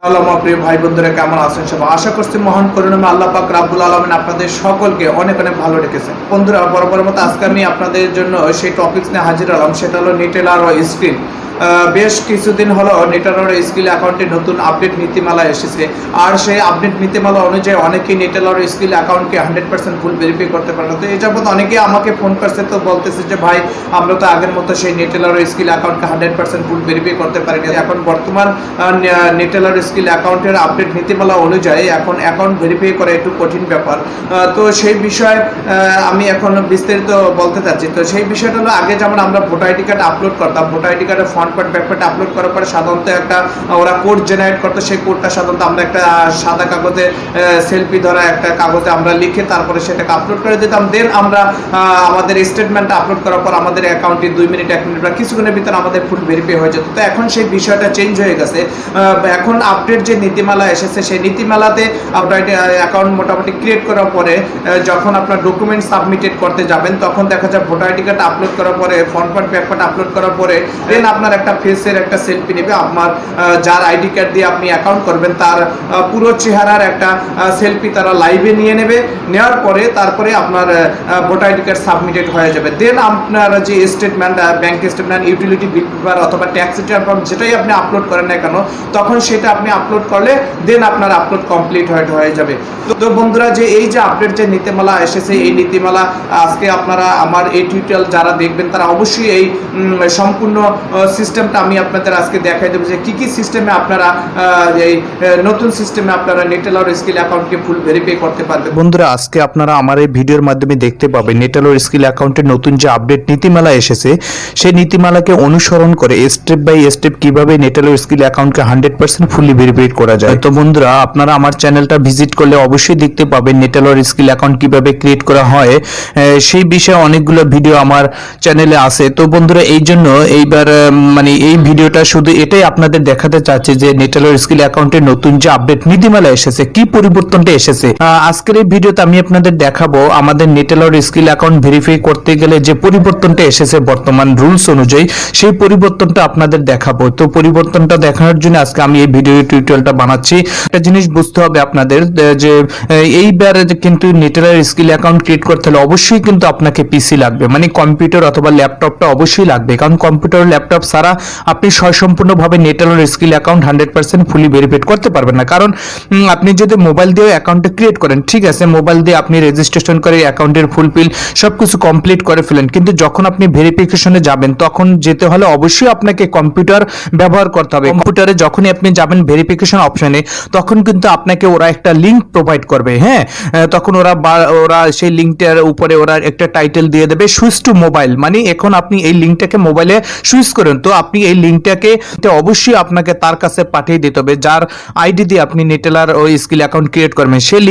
প্রিয় ভাই বন্ধুরা কেমন আছেন সবাই? আশা করছি মহান করুণাময় আল্লাহ পাক রাব্বুল আলামিন আপনাদের সকলকে অনেক অনেক ভালো রেখেছেন। বন্ধুরা বরাবর মতো আজকে আমি আপনাদের জন্য সেই টপিকস নিয়ে হাজির হলাম, সেটা হলো নেটেলার ও স্ক্রিল। বেশ কিছুদিন হলো নেটেলার ও স্ক্রিল অ্যাকাউন্টে নতুন আপডেট নীতিমালা এসেছে, আর সেই আপডেট নীতিমালা অনুযায়ী অনেকেই নেটেলার ও স্ক্রিল অ্যাকাউন্টকে 100% ফুল ভেরিফাই করতে পারে না। তো এই যাবত অনেকেই আমাকে ফোন করছে, তো বলতেছে যে ভাই আমরা তো আগের মতো সেই নেটেলার ও স্ক্রিল অ্যাকাউন্টকে 100% ফুল ভেরিফাই করতে পারি না। এখন বর্তমান নেটেলার স্ক্রিল অ্যাকাউন্টের আপডেট নীতিমালা অনুযায়ী এখন অ্যাকাউন্ট ভেরিফাই করা একটু কঠিন ব্যাপার। তো সেই বিষয়ে আমি এখন বিস্তারিত বলতে চাচ্ছি। তো সেই বিষয়টা হলো, আগে যেমন আমরা ভোটার আইডি কার্ড আপলোড করতাম, ভোটার আইডি কার্ডের front part back part upload করার পরে সাধারণত একটা ওরা কোড জেনারেট করতো। সেই কোডটা সাধারণত আমরা একটা সাদা কাগজে সেলফি ধরা একটা কাগজে আমরা লিখে তারপরে সেটাকে আপলোড করে দিতাম। দেন আমরা আমাদের স্টেটমেন্টটা আপলোড করার পর আমাদের অ্যাকাউন্টে 2 মিনিট 1 মিনিট বা কিছুক্ষণের ভিতরে আমাদের ফুল ভেরিফাই হয়ে যেত। তো এখন সেই বিষয়টা চেঞ্জ হয়ে গেছে। এখন আপডেট যে নীতিমালা এসেছে, সেই নীতিমালাতে আপনার অ্যাকাউন্ট মোটামুটি ক্রিয়েট করার পরে যখন আপনার ডকুমেন্ট সাবমিটেড করতে যাবেন, তখন দেখা যায় ভোটার আইডি কার্ড আপলোড করার পরে front part back part upload করার পরে দেন আপনার একটা ফেসের একটা সেলফি নেবে। আপনার যার আইডি কার্ড দিয়ে আপনি অ্যাকাউন্ট করবেন তার পুরো চেহারার একটা সেলফি তারা লাইভে নিয়ে নেবে। নেওয়ার পরে তারপরে আপনার ভোটার আইডি কার্ড সাবমিটেড হয়ে যাবে। দেন আপনার যে statement, bank statement, utility bill paper অথবা ট্যাক্স রিটার্ন ফর্ম যেটাই আপনি আপলোড করেন না কেন, তখন সেটা আপনি আপলোড করলে দেন আপনার আপলোড কমপ্লিট হয়ে যাবে। তো বন্ধুরা, যে এই যে আপডেট যে নীতিমালা এসেছে, এই নীতিমালা আজকে আপনারা আমার এই টিউটোরিয়াল যারা দেখবেন তারা অবশ্যই এই সম্পূর্ণ সিস্টেমটা আমি আপনাদের আজকে দেখাই দেবো যে কি সিস্টেমে আপনারা এই নতুন সিস্টেমে আপনারা নেটেলার স্কিল অ্যাকাউন্টকে ফুল ভেরিফাই করতে পারবেন। বন্ধুরা, আজকে আপনারা আমার এই ভিডিওর মাধ্যমে দেখতে পাবেন নেটেলার স্কিল অ্যাকাউন্টের নতুন যে আপডেট নীতিমালা এসেছে, সেই নীতিমালাকে অনুসরণ করে স্টেপ বাই স্টেপ কিভাবে নেটেলার স্কিল অ্যাকাউন্টকে 100% ফুলি ভেরিফাই করা যায়। তো বন্ধুরা, আপনারা আমার চ্যানেলটা ভিজিট করলে অবশ্যই দেখতে পাবেন নেটেলার স্কিল অ্যাকাউন্ট কিভাবে ক্রিয়েট করা হয়, সেই বিষয়ে অনেকগুলো ভিডিও আমার চ্যানেলে আছে। তো বন্ধুরা, এই জন্য এইবার এই ভিডিওটা শুধু এটাই আপনাদের দেখাতে চাচ্ছি যে নেটেলার স্কিল অ্যাকাউন্টের নতুন যে আপডেট নীতিমালা এসেছে, কি পরিবর্তনটা এসেছে। আজকের এই ভিডিওতে আমি আপনাদের দেখাবো আমাদের নেটেলার স্কিল অ্যাকাউন্ট ভেরিফাই করতে গেলে যে পরিবর্তনটা এসেছে বর্তমান রুলস অনুযায়ী, সেই পরিবর্তনটা আপনাদের দেখাবো। তো পরিবর্তনটা দেখানোর জন্য আজকে আমি এই ভিডিও টিউটোরিয়ালটা বানাচ্ছি। একটা জিনিস বুঝতে হবে আপনাদের যে এইবার কিন্তু নেটেলার স্কিল অ্যাকাউন্ট ক্রিয়েট করতে হলে অবশ্যই কিন্তু আপনাকে পিসি লাগবে, মানে কম্পিউটার অথবা ল্যাপটপটা অবশ্যই লাগবে। কারণ কম্পিউটার ল্যাপটপ ছাড়া আপনি সম্পূর্ণভাবে নেটেলার স্কিল অ্যাকাউন্ট 100% ফুলি ভেরিফাই করতে পারবেন না। কারণ আপনি যদি মোবাইল দিয়ে অ্যাকাউন্টটা ক্রিয়েট করেন, ঠিক আছে, মোবাইল দিয়ে আপনি রেজিস্ট্রেশন করে অ্যাকাউন্টের ফুলফিল সবকিছু কমপ্লিট করে ফেলেন, কিন্তু যখন আপনি ভেরিফিকেশনে যাবেন তখন যেতে হলে অবশ্যই আপনাকে কম্পিউটার ব্যবহার করতে হবে। কম্পিউটারে যখনই আপনি যাবেন ভেরিফিকেশন অপশনে, তখন কিন্তু আপনাকে ওরা একটা লিঙ্ক প্রোভাইড করবে। হ্যাঁ, তখন ওরা সেই লিঙ্কটার উপরে ওরা একটা টাইটেল দিয়ে দেবে সুইচ টু মোবাইল, মানে এখন আপনি এই লিঙ্কটাকে মোবাইলে সুইচ করেন, তো আপনি এই লিঙ্কটাকে অবশ্যই আপনাকে তার কাছে পাঠিয়ে দিতে হবে যার আইডি দিয়ে আপনি নেটেলার ওই স্কিল অ্যাকাউন্ট ক্রিয়েট করবেন। সেই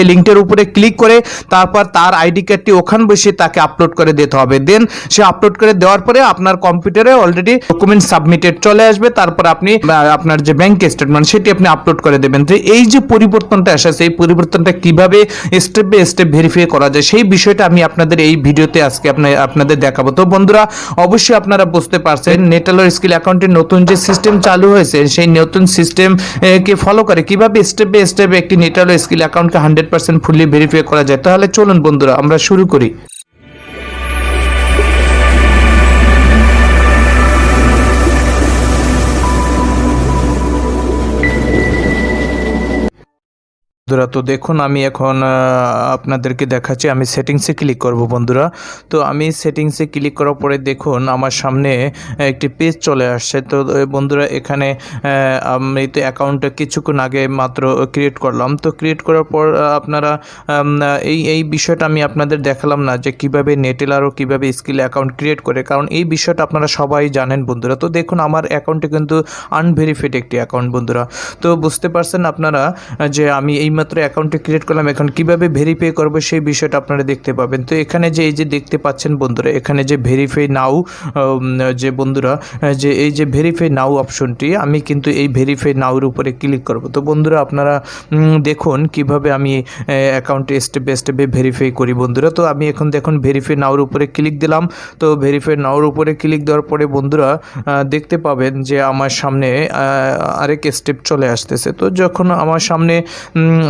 লিঙ্কটার উপরে ক্লিক করে তারপর তার আইডি কার্ডটি ওখানে বসে তাকে আপলোড করে দিতে হবে। দেন সে আপলোড করে দেওয়ার পরে আপনার কম্পিউটারে অলরেডি ডকুমেন্ট সাবমিটেড চলে আসবে। তারপর আপনি আপনার যে ব্যাংক স্টেটমেন্ট সেটি আপনি আপলোড করে দেবেন। তো এই যে পরিবর্তনটা এসেছে, এই পরিবর্তনটা কিভাবে স্টেপ বাই স্টেপ ভেরিফাই করা যায়, সেই বিষয়টা আমি আপনাদের এই ভিডিওতে আজকে আপনাদের দেখাবো। তো বন্ধুরা, অবশ্যই আপনারা বুঝতে পারছেন নেটেলার স্কিল অ্যাকাউন্টের নতুন যে সিস্টেম চালু হয়েছে, সেই নতুন সিস্টেম কে ফলো করে কিভাবে স্টেপ বাই স্টেপ একটি নেটেলার স্কিল অ্যাকাউন্টকে 100% ফুলি ভেরিফাই করা যায়। তাহলে চলুন বন্ধুরা, আমরা শুরু করি। বন্ধুরা, তো দেখুন আমি এখন আপনাদেরকে দেখাচ্ছি। আমি সেটিংসে ক্লিক করব বন্ধুরা। তো আমি সেটিংসে ক্লিক করার পরে দেখুন আমার সামনে একটি পেজ চলে আসছে। তো বন্ধুরা, এখানে আমি তো অ্যাকাউন্টটা কিছুক্ষণ আগে মাত্র ক্রিয়েট করলাম। তো ক্রিয়েট করার পর আপনারা এই বিষয়টা আমি আপনাদের দেখালাম না যে কিভাবে নেটেলারও কিভাবে স্কিল অ্যাকাউন্ট ক্রিয়েট করে, কারণ এই বিষয়টা আপনারা সবাই জানেন বন্ধুরা। তো দেখুন আমার অ্যাকাউন্টে কিন্তু আনভেরিফাইড একটি অ্যাকাউন্ট বন্ধুরা। তো বুঝতে পারছেন আপনারা যে আমি এই এইমাত্র অ্যাকাউন্টটি ক্রিয়েট করলাম, এখন কিভাবে ভেরিফাই করব সেই বিষয়টা আপনারা দেখতে পাবেন। তো এখানে যে এই যে দেখতে পাচ্ছেন বন্ধুরা, এখানে যে ভেরিফাই নাও যে বন্ধুরা যে এই যে ভেরিফাই নাও অপশনটি, আমি কিন্তু এই ভেরিফাই নাওর উপরে ক্লিক করব। তো বন্ধুরা আপনারা দেখুন কিভাবে আমি অ্যাকাউন্টে স্টেপ বাই স্টেপে ভেরিফাই করি বন্ধুরা। তো আমি এখন দেখুন ভেরিফাই নাওর উপরে ক্লিক দিলাম। তো ভেরিফাই নাওর উপরে ক্লিক দেওয়ার পরে বন্ধুরা দেখতে পাবেন যে আমার সামনে আরেক স্টেপ চলে আসতেছে। তো যখন আমার সামনে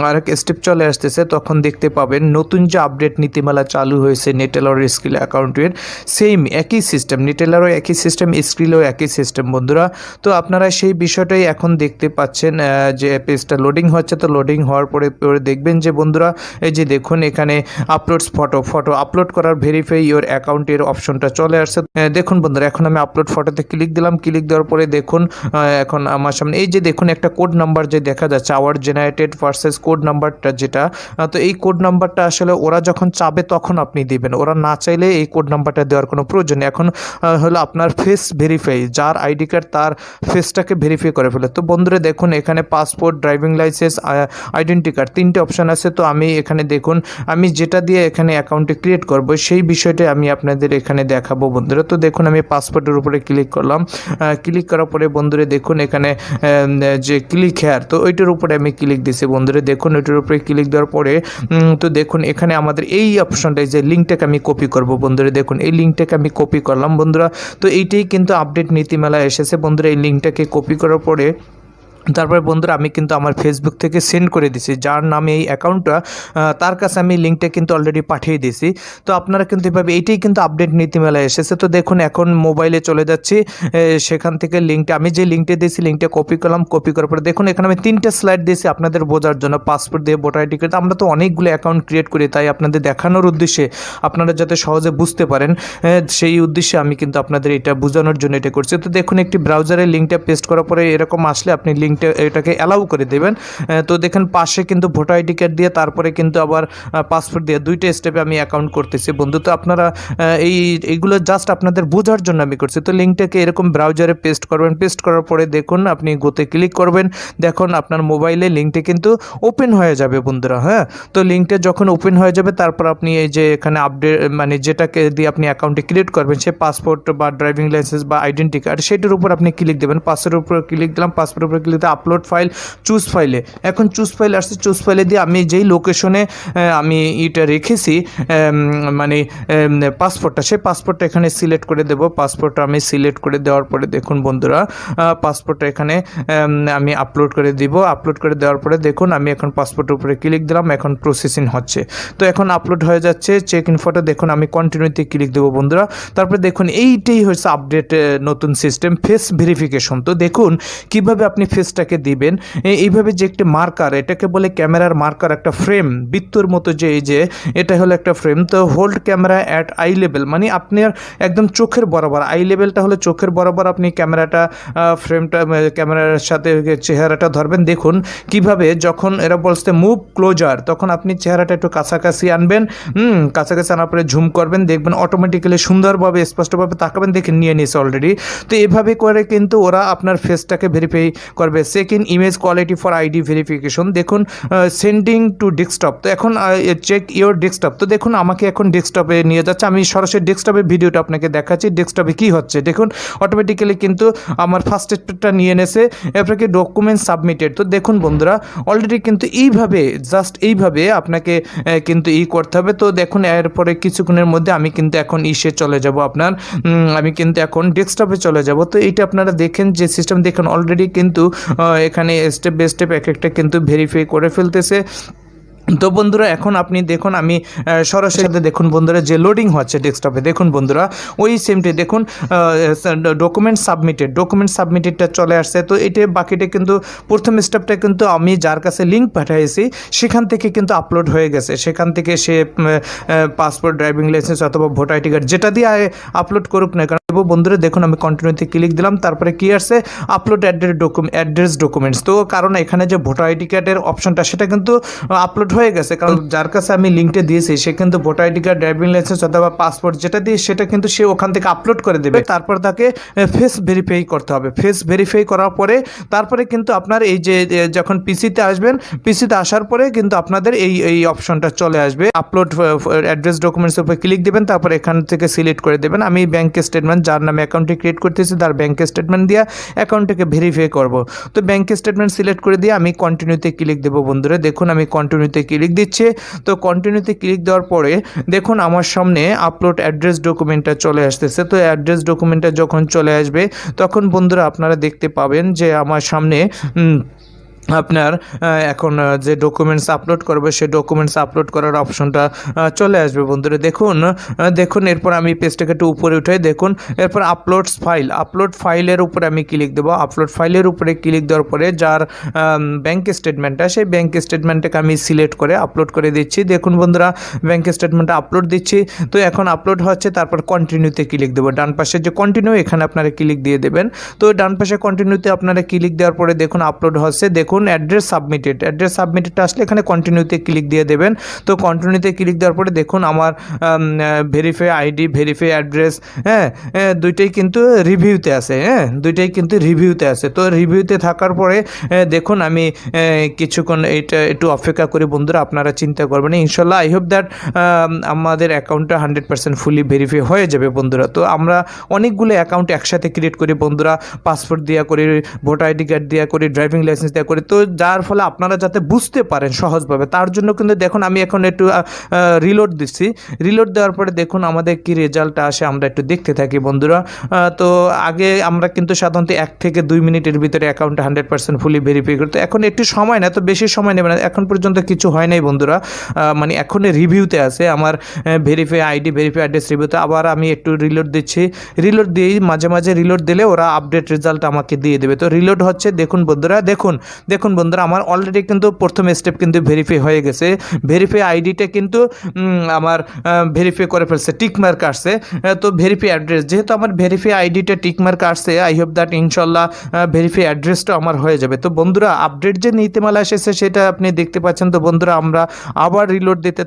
আরেক স্টেপ চলে আসতেছে তখন দেখতে পাবেন নতুন যে আপডেট নীতিমালা চালু হয়েছে নেটেলার স্কিল অ্যাকাউন্টের, সেম একই সিস্টেম, নেটেলারও একই সিস্টেম, স্কিলও একই সিস্টেম বন্ধুরা। তো আপনারা সেই বিষয়টাই এখন দেখতে পাচ্ছেন যে পেজটা লোডিং হচ্ছে। তো লোডিং হওয়ার পরে দেখবেন যে বন্ধুরা এই যে দেখুন এখানে আপলোডস ফটো আপলোড করার ভেরিফাই ইওর অ্যাকাউন্টের অপশনটা চলে আসছে। দেখুন বন্ধুরা এখন আমি আপলোড ফটোতে ক্লিক দিলাম। ক্লিক দেওয়ার পরে দেখুন এখন আমার সামনে এই যে দেখুন একটা কোড নাম্বার যে দেখা যাচ্ছে, আওয়ার জেনারেটেড ভার্সেস কোড নাম্বারটা যেটা। তো এই কোড নাম্বারটা আসলে ওরা যখন চাবে তখন আপনি দিবেন, ওরা না চাইলে এই কোড নাম্বারটা দেওয়ার কোনো প্রয়োজন নেই। এখন হলো আপনার ফেস ভেরিফাই, যার আইডি কার্ড তার ফেসটাকে ভেরিফাই করে ফেলে। তো বন্ধুরা দেখুন এখানে passport, driving licence, identity card তিনটে অপশান আছে। তো আমি এখানে দেখুন আমি যেটা দিয়ে এখানে অ্যাকাউন্টে ক্রিয়েট করব সেই বিষয়টা আমি আপনাদের এখানে দেখাবো বন্ধুরা। তো দেখুন আমি পাসপোর্টের উপরে ক্লিক করলাম। ক্লিক করার পরে বন্ধুরা দেখুন এখানে যে ক্লিক হেয়ার, তো ওইটার উপরে আমি ক্লিক দিছি বন্ধুরা। দেখুন ওইটার উপরে ক্লিক দেওয়ার পরে তো দেখুন এখানে আমাদের এই অপশনটা যে লিঙ্কটাকে আমি কপি করব বন্ধুরা। দেখুন এই লিঙ্কটাকে আমি কপি করলাম বন্ধুরা। তো এইটাই কিন্তু আপডেট নীতিমালা এসেছে বন্ধুরা। এই লিঙ্কটাকে কপি করার পরে তারপরে বন্ধুরা আমি কিন্তু আমার ফেসবুক থেকে সেন্ড করে দিছি, যার নামে এই অ্যাকাউন্টটা তার কাছে আমি লিঙ্কটা কিন্তু অলরেডি পাঠিয়ে দিয়েছি। তো আপনারা কিন্তু এভাবে এইটাই কিন্তু আপডেট নীতিমালা এসেছে। তো দেখুন এখন মোবাইলে চলে যাচ্ছি, সেখান থেকে লিঙ্কটা আমি যে লিঙ্কটা দিয়েছি লিঙ্কটা কপি করলাম। কপি করার পরে দেখুন এখানে আমি 3টে স্লাইড দিয়েছি আপনাদের বোঝার জন্য, পাসপোর্ট দিয়ে ভোটার আইডি কার্ড। আমরা তো অনেকগুলো অ্যাকাউন্ট ক্রিয়েট করি, তাই আপনাদের দেখানোর উদ্দেশ্যে, আপনারা যাতে সহজে বুঝতে পারেন সেই উদ্দেশ্যে আমি কিন্তু আপনাদের এটা বোঝানোর জন্য এটা করছি। তো দেখুন একটি ব্রাউজারে লিঙ্কটা পেস্ট করার পরে এরকম আসলে আপনি এটাকে অ্যালাউ করে দেবেন। তো দেখেন পাশে কিন্তু ভোটার আইডি কার্ড দিয়ে তারপরে কিন্তু আবার পাসপোর্ট দিয়ে 2টে স্টেপে আমি অ্যাকাউন্ট করতেছি বন্ধু। তো আপনারা এইগুলো জাস্ট আপনাদের বোঝার জন্য আমি করছি। তো লিঙ্কটাকে এরকম ব্রাউজারে পেস্ট করবেন। পেস্ট করার পরে দেখুন আপনি গোতে ক্লিক করবেন। দেখুন আপনার মোবাইলে লিঙ্কটা কিন্তু ওপেন হয়ে যাবে বন্ধুরা। হ্যাঁ, তো লিঙ্কটা যখন ওপেন হয়ে যাবে তারপর আপনি এই যে এখানে আপডেট মানে যেটাকে দিয়ে আপনি অ্যাকাউন্টে ক্রিয়েট করবেন, সে পাসপোর্ট বা ড্রাইভিং লাইসেন্স বা আইডেন্টি কার্ড, সেটার উপর আপনি ক্লিক দেবেন। পাসপোর্টের উপর ক্লিক দিলাম, পাসপোর্টের উপর ক্লিক দিয়ে আপলোড ফাইল, চুজ ফাইলে, এখন চুজ ফাইল আসছে। চুজ ফাইলে দিয়ে আমি যেই লোকেশনে আমি এটা রেখেছি মানে পাসপোর্টটা, সেই পাসপোর্টটা এখানে সিলেক্ট করে দেব। পাসপোর্টটা আমি সিলেক্ট করে দেওয়ার পরে দেখুন বন্ধুরা পাসপোর্টটা এখানে আমি আপলোড করে দিব। আপলোড করে দেওয়ার পরে দেখুন আমি এখন পাসপোর্টের উপরে ক্লিক দিলাম, এখন প্রসেসিং হচ্ছে। তো এখন আপলোড হয়ে যাচ্ছে চেক ইন ফটো। দেখুন আমি কন্টিনিউতে ক্লিক দেবো বন্ধুরা। তারপরে দেখুন এইটাই হচ্ছে আপডেট নতুন সিস্টেম ফেস ভেরিফিকেশন। তো দেখুন কিভাবে আপনি ফেসটাকে দিবেন। এইভাবে যে একটি মার্কার, এটাকে বলে ক্যামেরার মার্কার, একটা ফ্রেম বৃত্তর মতো, যে এই যে এটা হলো একটা ফ্রেম। তো hold camera at I level, মানে আপনার একদম চোখের বরাবর, আই লেভেলটা হলো চোখের বরাবর আপনি ক্যামেরাটা ফ্রেমটা ক্যামেরার সাথে চেহারাটা ধরবেন। দেখুন কিভাবে যখন এরা বলছে মুভ ক্লোজার, তখন আপনি চেহারাটা একটু কাছাকাছি আনবেন। কাছাকাছি আনার পরে ঝুম করবেন, দেখবেন অটোমেটিক্যালি সুন্দরভাবে স্পষ্টভাবে তাকাবেন, দেখে নিয়ে নিয়েছে অলরেডি। তো এভাবে করে কিন্তু ওরা আপনার ফেসটাকে ভেরিফাই করবে। Second image quality for ID verification. দেখুন সেন্ডিং টু ডেস্কটপ। তো এখন চেক ইওর ডেস্কটপ। তো দেখুন আমাকে এখন ডেস্কটপে নিয়ে যাচ্ছে, আমি সরাসরি ডেস্কটপের ভিডিওটা আপনাকে দেখাচ্ছি ডেস্কটপে কী হচ্ছে। দেখুন অটোমেটিক্যালি কিন্তু আমার ফার্স্ট স্টেপটা নিয়ে এনেছে, এরপরে ডকুমেন্ট সাবমিটেড। তো দেখুন বন্ধুরা অলরেডি কিন্তু এইভাবে জাস্ট এইভাবে আপনাকে কিন্তু করতে হবে। তো দেখুন এরপরে কিছুক্ষণের মধ্যে আমি কিন্তু এখন চলে যাব আপনার আমি কিন্তু এখন ডেস্কটপে চলে যাব। তো এইটা আপনারা দেখেন যে সিস্টেম দেখেন অলরেডি কিন্তু এখানে স্টেপ বাই স্টেপ এক একটা কিন্তু ভেরিফাই করে ফেলতেছে। তো বন্ধুরা এখন আপনি দেখুন আমি সরাসরি দেখুন বন্ধুরা যে লোডিং হচ্ছে ডেস্কটপে। দেখুন বন্ধুরা ওই সেমটি দেখুন ডকুমেন্ট সাবমিটেডটা চলে আসছে। তো এটা বাকিটা কিন্তু প্রথম স্টেপটা কিন্তু আমি যার কাছে লিঙ্ক পাঠিয়েছি সেখান থেকে কিন্তু আপলোড হয়ে গেছে। সেখান থেকে সে পাসপোর্ট, ড্রাইভিং লাইসেন্স অথবা ভোটার আইডি কার্ড যেটা দিয়ে আপলোড করুক না, কারণ বন্ধুরা দেখুন আমি কন্টিনিউতে ক্লিক দিলাম, তারপরে কি আসছে আপলোড অ্যাড্রেস ডকুমেন্টস। তো কারণ এখানে যে ভোটার আইডি কার্ডের অপশনটা সেটা কিন্তু আপলোড হয়ে গেছে, কারণ যার কাছে আমি লিঙ্কটা দিয়েছি সে কিন্তু voter ID card, driving licence অথবা পাসপোর্ট যেটা দিয়ে সেটা কিন্তু সে ওখান থেকে আপলোড করে দেবে। তারপর তাকে ফেস ভেরিফাই করতে হবে। ফেস ভেরিফাই করার পরে তারপরে কিন্তু আপনার এই যে যখন পিসিতে আসবেন, পিসিতে আসার পরে কিন্তু আপনাদের এই অপশনটা চলে আসবে, আপলোড অ্যাড্রেস ডকুমেন্টসের উপরে ক্লিক দেবেন, তারপর এখান থেকে সিলেক্ট করে দেবেন। আমি ব্যাংক স্টেটমেন্ট, যার নামে অ্যাকাউন্টটি ক্রিয়েট করতেছি তার ব্যাংক স্টেটমেন্ট দিয়ে অ্যাকাউন্টটাকে ভেরিফাই করব। তো ব্যাংক স্টেটমেন্ট সিলেক্ট করে দিয়ে আমি কন্টিনিউতে ক্লিক দেবো। বন্ধুরা দেখুন আমি কন্টিনিউতে ক্লিক দিচ্ছি। তো কন্টিনিউতে ক্লিক দেওয়ার পরে দেখুন আমার সামনে আপলোড অ্যাড্রেস ডকুমেন্টটা চলে আসতেছে। তো অ্যাড্রেস ডকুমেন্টটা যখন চলে আসবে তখন বন্ধুরা আপনারা দেখতে পাবেন যে আমার সামনে আপনার এখন যে ডকুমেন্টস আপলোড করবে সেই ডকুমেন্টস আপলোড করার অপশনটা চলে আসবে। বন্ধুরা দেখুন এরপর আমি পেজটাকে একটু উপরে উঠে দেখুন, এরপর আপলোড ফাইলের উপরে আমি ক্লিক দেবো। আপলোড ফাইলের উপরে ক্লিক দেওয়ার পরে যার ব্যাংক স্টেটমেন্টটা, সেই ব্যাংক স্টেটমেন্টটাকে আমি সিলেক্ট করে আপলোড করে দিচ্ছি। দেখুন বন্ধুরা ব্যাংক স্টেটমেন্টটা আপলোড দিচ্ছি। তো এখন আপলোড হচ্ছে, তারপর কন্টিনিউতে ক্লিক দেবো। ডান পাশে যে কন্টিনিউ এখানে আপনারা ক্লিক দিয়ে দেবেন। তো ডান পাশে কন্টিনিউতে আপনারা ক্লিক দেওয়ার পরে দেখুন আপলোড হচ্ছে। দেখুন অ্যাড্রেস সাবমিটেড আসলে এখানে কন্টিনিউতে ক্লিক দিয়ে দেবেন। তো কন্টিনিউতে ক্লিক দেওয়ার পরে দেখুন আমার ভেরিফাই আইডি, ভেরিফাই অ্যাড্রেস, দুইটাই কিন্তু রিভিউতে আছে। দুইটাই কিন্তু রিভিউতে আছে। তো রিভিউতে থাকার পরে দেখুন আমি কিছুক্ষণ এটা একটু অপেক্ষা করি। বন্ধুরা আপনারা চিন্তা করবেন, ইনশাল্লাহ আই হোপ দ্যাট আমাদের অ্যাকাউন্টটা 100% ফুলি ভেরিফাই হয়ে যাবে। বন্ধুরা তো আমরা অনেকগুলো অ্যাকাউন্ট একসাথে ক্রিয়েট করি বন্ধুরা, পাসপোর্ট দেওয়া করি, ভোটার আইডি কার্ড দেওয়া করি, ড্রাইভিং লাইসেন্স দেওয়া করি। তো যার ফলে আপনারা যাতে বুঝতে পারেন সহজভাবে, তার জন্য কিন্তু দেখুন আমি এখন একটু রিলোড দিচ্ছি। রিলোড দেওয়ার পরে দেখুন আমাদের কি রেজাল্টটা আসে আমরা একটু দেখতে থাকি বন্ধুরা। তো আগে আমরা কিন্তু সাধারণত 1 থেকে 2 মিনিটের ভিতরে অ্যাকাউন্টটা 100% ফুলি ভেরিফাই করতে, এখন একটু সময় না, তো বেশি সময় নেবে না। এখন পর্যন্ত কিছু হয় নাই বন্ধুরা, মানে এখন রিভিউতে আছে আমার ভেরিফাই আইডি, ভেরিফাই অ্যাড্রেস রিভিউতে। আবার আমি একটু রিলোড দিচ্ছি। রিলোড দিয়েই মাঝে মাঝে রিলোড দিলে ওরা আপডেট রেজাল্ট আমাকে দিয়ে দেবে। তো রিলোড হচ্ছে দেখুন বন্ধুরা, দেখুন বন্ধুরা আমার অলরেডি কিন্তু প্রথম স্টেপ কিন্তু ভেরিফাই হয়ে গেছে। ভেরিফাই আইডিটা কিন্তু আমার ভেরিফাই করে ফেলছে, টিকমার্ক আসছে। তো ভেরিফাই অ্যাড্রেস, যেহেতু আমার ভেরিফাই আইডিটা টিকমার্ক আসছে, আই হোপ দ্যাট ইনশাল্লাহ ভেরিফাই অ্যাড্রেসটা আমার হয়ে যাবে। তো বন্ধুরা আপডেট যে নীতিমালা এসেছে সেটা আপনি দেখতে পাচ্ছেন। তো বন্ধুরা আমরা আবার রিলোড দিতে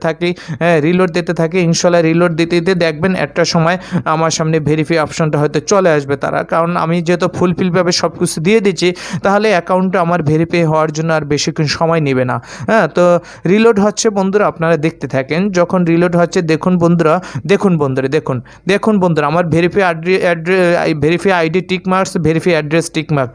থাকি, ইনশাল্লাহ রিলোড দিতে দিতে দেখবেন একটা সময় আমার সামনে ভেরিফাই অপশনটা হয়তো চলে আসবে তারা, কারণ আমি যেহেতু ফুলফিলভাবে সব কিছু দিয়ে দিচ্ছি, তাহলে অ্যাকাউন্টটা আমার ভেরিফাই হওয়ার জন্য আর বেশিক্ষণ সময় নেবে না। তো রিলোড হচ্ছে বন্ধুরা, আপনারা দেখতে থাকেন। যখন রিলোড হচ্ছে দেখুন বন্ধুরা আমার verify ID tick marks, verify address tick mark.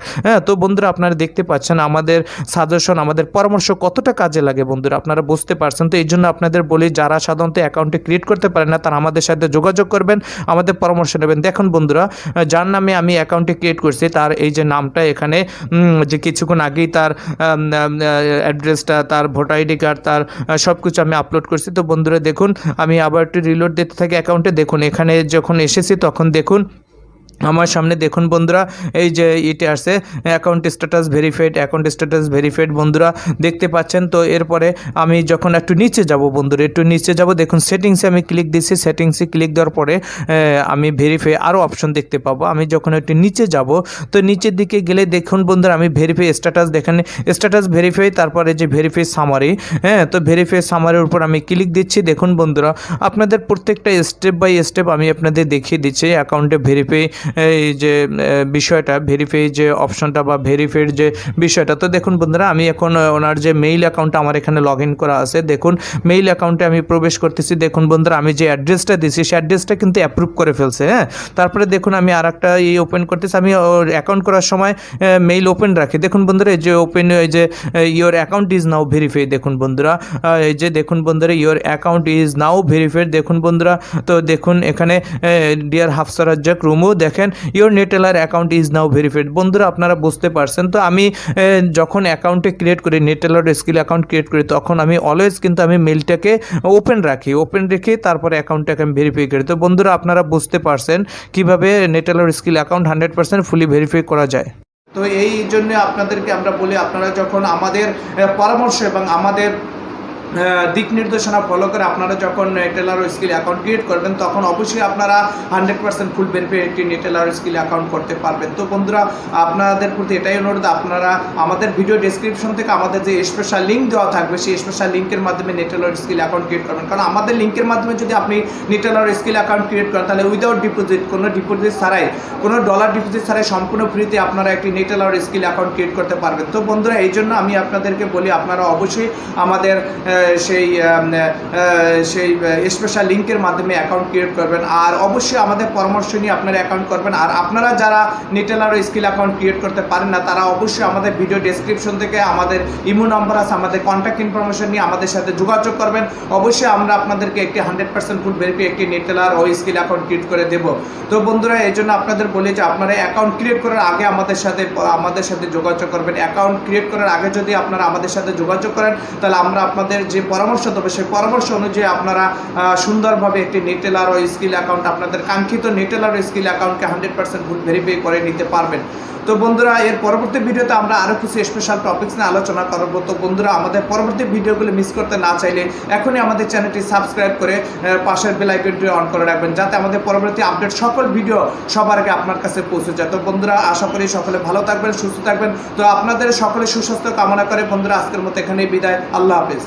তো বন্ধুরা আপনারা দেখতে পাচ্ছেন আমাদের সাজেশন, আমাদের পরামর্শ কতটা কাজে লাগে বন্ধুরা, আপনারা বুঝতে পারছেন। তো এই জন্য আপনাদের বলি, যারা সাধারণত অ্যাকাউন্টে ক্রিয়েট করতে পারেন না তারা আমাদের সাথে যোগাযোগ করবেন, আমাদের পরামর্শ নেবেন। দেখুন বন্ধুরা যার নামে আমি অ্যাকাউন্টে ক্রিয়েট করছি তার এই যে নামটা এখানে যে কিছুক্ষণ আগেই তার অ্যাড্রেসটা, তার ভোটার আইডি কার্ড, তার সব কিছু আমি আপলোড করছি। তো বন্ধুরা দেখুন আমি আবার একটু রিলোড দিতে থাকি অ্যাকাউন্টে। দেখুন এখানে যখন এসেছি তখন দেখুন আমার সামনে দেখুন বন্ধুরা এই যে এটা আসছে অ্যাকাউন্ট স্ট্যাটাস ভেরিফাইড বন্ধুরা দেখতে পাচ্ছেন। তো এরপরে আমি যখন একটু নিচে যাব বন্ধুরা, দেখুন সেটিংসে আমি ক্লিক দিচ্ছি। সেটিংসে ক্লিক দেওয়ার পরে আমি ভেরিফাই আরও অপশন দেখতে পাবো। আমি যখন একটু নিচে যাব, তো নিচের দিকে গেলে দেখুন বন্ধুরা আমি ভেরিফাই স্ট্যাটাস দেখেন, স্ট্যাটাস ভেরিফাই, তারপরে যে ভেরিফাই সামারি, তো ভেরিফাই সামারির উপর আমি ক্লিক দিচ্ছি। দেখুন বন্ধুরা আপনাদের প্রত্যেকটা স্টেপ বাই স্টেপ আমি আপনাদের দেখিয়ে দিচ্ছি অ্যাকাউন্টে ভেরিফাই এই যে বিষয়টা, ভেরিফাই যে অপশনটা বা ভেরিফাইড যে বিষয়টা। তো দেখুন বন্ধুরা আমি এখন ওনার যে মেইল অ্যাকাউন্টটা আমার এখানে লগ ইন করা আছে, দেখুন মেইল অ্যাকাউন্টে আমি প্রবেশ করতেছি। দেখুন বন্ধুরা আমি যে অ্যাড্রেসটা দিয়েছি সেই অ্যাড্রেসটা কিন্তু অ্যাপ্রুভ করে ফেলছে। তারপরে দেখুন আমি আর একটা ওপেন করতেছি। আমি অ্যাকাউন্ট করার সময় মেইল ওপেন রাখি। দেখুন বন্ধুরা এই যে ওপেন, এই যে your account is now verified. দেখুন বন্ধুরা এই যে দেখুন বন্ধুরা your account is now verified. দেখুন বন্ধুরা তো দেখুন এখানে ডিয়ার হাফসারাজ্জাক রুমু, দেখেন your Neteller account is now verified. বন্ধুরা আপনারা বুঝতে পারছেন। তো আমি যখন অ্যাকাউন্টে ক্রিয়েট করি, নেটেলার স্কিল অ্যাকাউন্ট ক্রিয়েট করি, তখন আমি অলওয়েজ কিন্তু আমি মেলটাকে ওপেন রেখে তারপরে অ্যাকাউন্টটাকে আমি ভেরিফাই করি। তো বন্ধুরা আপনারা বুঝতে পারছেন কিভাবে নেটেলার স্কিল অ্যাকাউন্ট 100% ফুলি ভেরিফাই করা যায়। তো এই জন্য আপনাদেরকে আমরা বলি, আপনারা যখন আমাদের পরামর্শ এবং আমাদের দিক নির্দেশনা ফলো করে আপনারা যখন নেটেলার স্কিল অ্যাকাউন্ট ক্রিয়েট করবেন তখন অবশ্যই আপনারা 100% ফুল ভেরিফাই একটি নেটেলার স্কিল অ্যাকাউন্ট করতে পারবেন। তো বন্ধুরা, আপনাদের প্রতি এটাই অনুরোধ, আপনারা আমাদের ভিডিও ডেসক্রিপশন থেকে আমাদের যে স্পেশাল লিঙ্ক দেওয়া থাকবে সেই স্পেশাল লিঙ্কের মাধ্যমে নেটেলার স্কিল অ্যাকাউন্ট ক্রিয়েট করবেন। কারণ আমাদের লিঙ্কের মাধ্যমে যদি আপনি নেটেলার স্কিল অ্যাকাউন্ট ক্রিয়েট করেন তাহলে উইদাউট ডিপোজিট, কোনো ডিপোজিট ছাড়াই, কোনো ডলার ডিপোজিট ছাড়াই সম্পূর্ণ ফ্রিতে আপনারা একটি নেটেলার স্কিল অ্যাকাউন্ট ক্রিয়েট করতে পারবেন। তো বন্ধুরা, এই জন্য আমি আপনাদেরকে বলি আপনারা অবশ্যই আমাদের সেই স্পেশাল লিঙ্কের মাধ্যমে অ্যাকাউন্ট ক্রিয়েট করবেন, আর অবশ্যই আমাদের পরামর্শ নিয়ে আপনারা অ্যাকাউন্ট করবেন। আর আপনারা যারা নেটেলার স্কিল অ্যাকাউন্ট ক্রিয়েট করতে পারেন না তারা অবশ্যই আমাদের ভিডিও ডেসক্রিপশন থেকে আমাদের ইমো নাম্বার আছে, আমাদের কন্ট্যাক্ট ইনফরমেশন নিয়ে আমাদের সাথে যোগাযোগ করবেন। অবশ্যই আমরা আপনাদেরকে একটি 100% ফুল ভেরিফাই একটি নেটেলার ও স্কিল অ্যাকাউন্ট ক্রিয়েট করে দেব। তো বন্ধুরা, এই জন্য আপনাদের বলি যে আপনারা অ্যাকাউন্ট ক্রিয়েট করার আগে আমাদের সাথে যোগাযোগ করবেন। অ্যাকাউন্ট ক্রিয়েট করার আগে যদি আপনারা আমাদের সাথে যোগাযোগ করেন তাহলে আমরা আপনাদের যে পরামর্শ দেবো সেই পরামর্শ অনুযায়ী আপনারা সুন্দরভাবে একটি নেটেলার ও স্কিল অ্যাকাউন্ট, আপনাদের কাঙ্ক্ষিত নেটেলার ও স্কিল অ্যাকাউন্টকে 100% ফুল ভেরিফাই করে নিতে পারবেন। তো বন্ধুরা, এর পরবর্তী ভিডিওতে আমরা আরও কিছু স্পেশাল টপিকস নিয়ে আলোচনা করব। তো বন্ধুরা, আমাদের পরবর্তী ভিডিওগুলো মিস করতে না চাইলে এখনই আমাদের চ্যানেলটি সাবস্ক্রাইব করে পাশের বেল আইকনটি অন করে রাখবেন, যাতে আমাদের পরবর্তী আপডেট সকল ভিডিও সবার আগে আপনার কাছে পৌঁছে যায়। তো বন্ধুরা, আশা করি সকলে ভালো থাকবেন, সুস্থ থাকবেন। তো আপনাদের সকলে সুস্বাস্থ্য কামনা করে বন্ধুরা আজকের মতো এখানেই বিদায়। আল্লাহ হাফেজ।